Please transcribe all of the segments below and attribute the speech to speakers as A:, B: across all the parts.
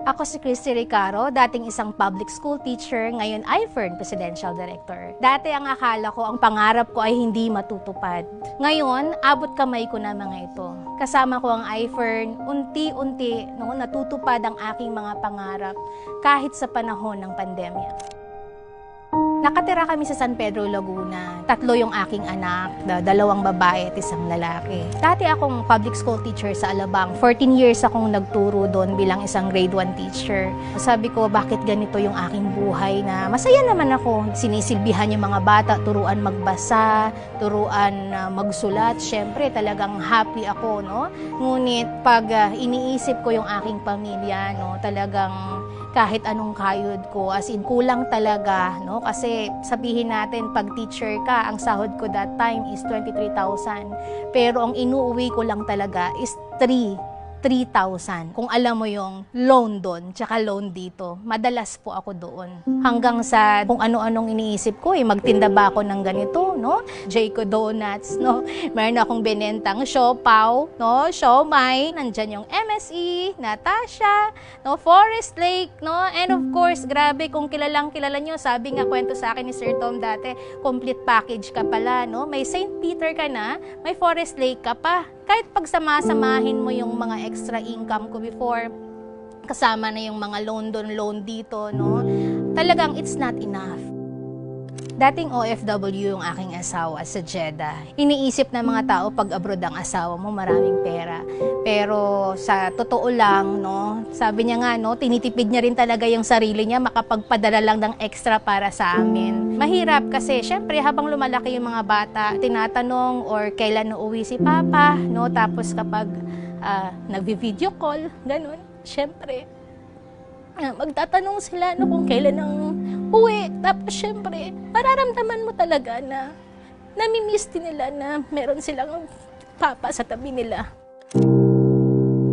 A: Ako si Christy Recaro, dating isang public school teacher, ngayon IFERN Presidential Director. Dati ang akala ko, ang pangarap ko ay hindi matutupad. Ngayon, abot kamay ko na mga ito. Kasama ko ang IFERN, unti-unti natutupad ang aking mga pangarap kahit sa panahon ng pandemya. Nakatira kami sa San Pedro, Laguna. 3 yung aking anak, 2 babae at 1 lalaki. Dati akong public school teacher sa Alabang. 14 years akong nagturo doon bilang isang grade 1 teacher. Sabi ko, bakit ganito yung aking buhay na masaya naman ako. Sinisilbihan yung mga bata, turuan magbasa, turuan magsulat. Siyempre, talagang happy ako, no? Ngunit pag iniisip ko yung aking pamilya, no, talagang kahit anong kayod ko, as in kulang talaga, no? Kasi sabihin natin, pag teacher ka, ang sahod ko that time is 23,000. Pero ang inuuwi ko lang talaga is 3,000. Kung alam mo yung loan doon, tsaka loan dito, madalas po ako doon. Hanggang sa kung ano-anong iniisip ko, magtinda ba ako ng ganito, no? Jayco Donuts, no? Meron akong binentang siopaw, no? Siomai, nandyan yung MSE, Natasha, no? Forest Lake, no? And of course, grabe, kung kilalang kilala nyo, sabi nga kwento sa akin ni Sir Tom dati, complete package ka pala, no? May St. Peter ka na, may Forest Lake ka pa. Kahit pagsama-samahin mo yung mga extra income ko before, kasama na yung mga loan doon, loan dito, no? Talagang it's not enough. Dating OFW yung aking asawa sa Jeddah. Iniisip ng mga tao pag abroad ang asawa mo, maraming pera. Pero sa totoo lang, no, sabi niya nga, no, tinitipid niya rin talaga yung sarili niya, makapagpadala lang ng extra para sa amin. Mahirap kasi, syempre, habang lumalaki yung mga bata, tinatanong or kailan uuwi si Papa, no, tapos kapag nagvi-video call, ganun, syempre, magtatanong sila, no, kung kailan ang uwi. Tapos syempre, mararamdaman mo talaga na namimiss din nila na meron silang papa sa tabi nila.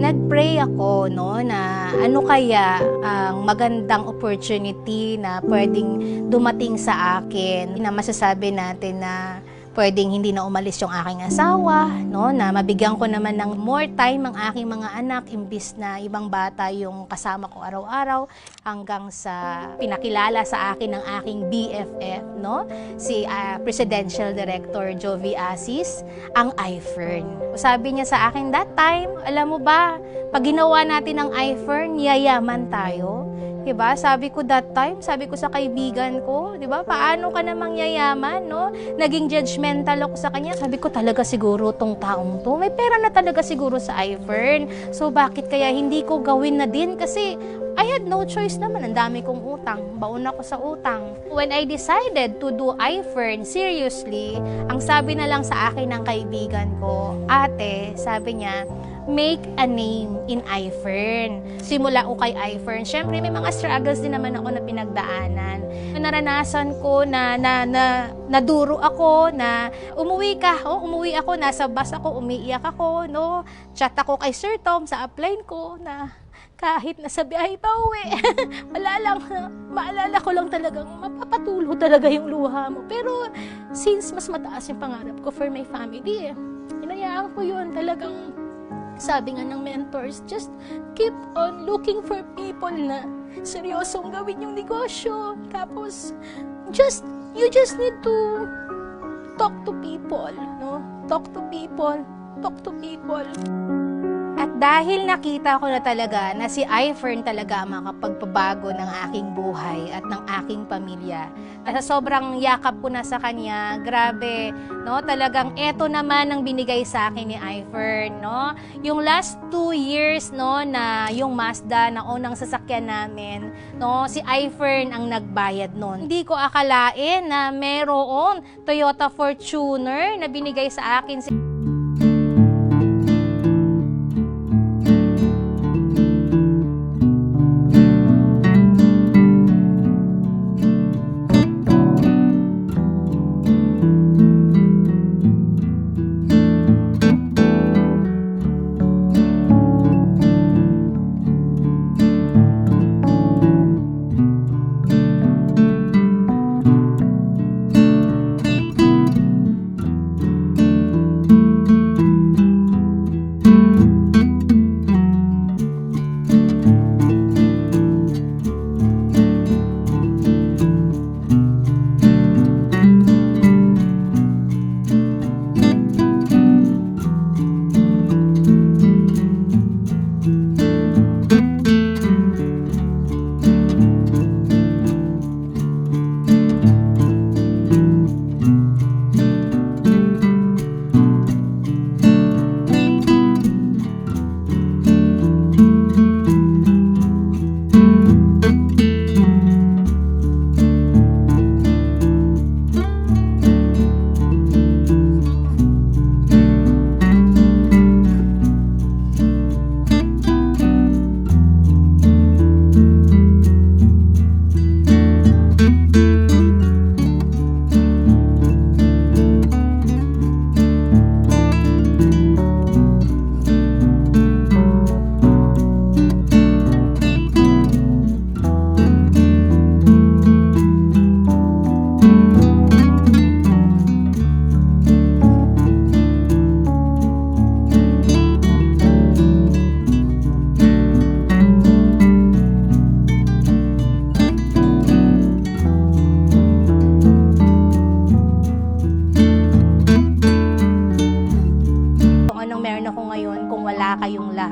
A: Nag-pray ako, no, na ano kaya ang magandang opportunity na pwedeng dumating sa akin, na masasabi natin na pwedeng hindi na umalis yung aking asawa, no, na mabigyan ko naman ng more time ang aking mga anak imbis na ibang bata yung kasama ko araw-araw, hanggang sa pinakilala sa akin ng aking BFF, no, si Presidential Director Jovi Asis, ang IFERN. Sabi niya sa akin that time, alam mo ba, pag ginawa natin ang IFERN, yayaman tayo. Diba? Sabi ko that time, sabi ko sa kaibigan ko, diba? Paano ka namang yayaman, no? Naging judgmental ako sa kanya. Sabi ko talaga siguro tong taong to, may pera na talaga siguro sa IFERN. So bakit kaya hindi ko gawin na din? Kasi I had no choice naman. Ang dami kong utang. Baon ako sa utang. When I decided to do IFERN, seriously, ang sabi na lang sa akin ng kaibigan ko, ate, sabi niya, make a name in IFERN. Simula ko kay IFERN. Siyempre, may mga struggles din naman ako na pinagdaanan. Naranasan ko na naduro ako, na umuwi ako, nasa bus ako, umiiyak ako, no? Chat ako kay Sir Tom sa upline ko na kahit nasa biyahe pa uwi, maalala ko lang talagang mapapatulo talaga yung luha mo. Pero since mas mataas yung pangarap ko for my family, hinayaan ko yun talagang. Sabi nga ng mentors, just keep on looking for people na seryosong gawin yung negosyo. Tapos, you just need to talk to people, no? Talk to people. At dahil nakita ko na talaga na si IFERN talaga ang makapagpabago ng aking buhay at ng aking pamilya. At sa sobrang yakap ko na sa kanya, grabe, no? Talagang eto naman ang binigay sa akin ni IFERN, no? Yung last 2 years, no, na yung Mazda na unang sasakyan namin, no, si IFERN ang nagbayad nun. Hindi ko akalain na meron Toyota Fortuner na binigay sa akin si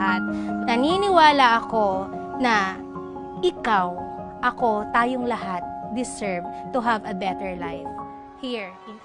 A: lahat. Naniniwala ako na ikaw, ako, tayong lahat deserve to have a better life here in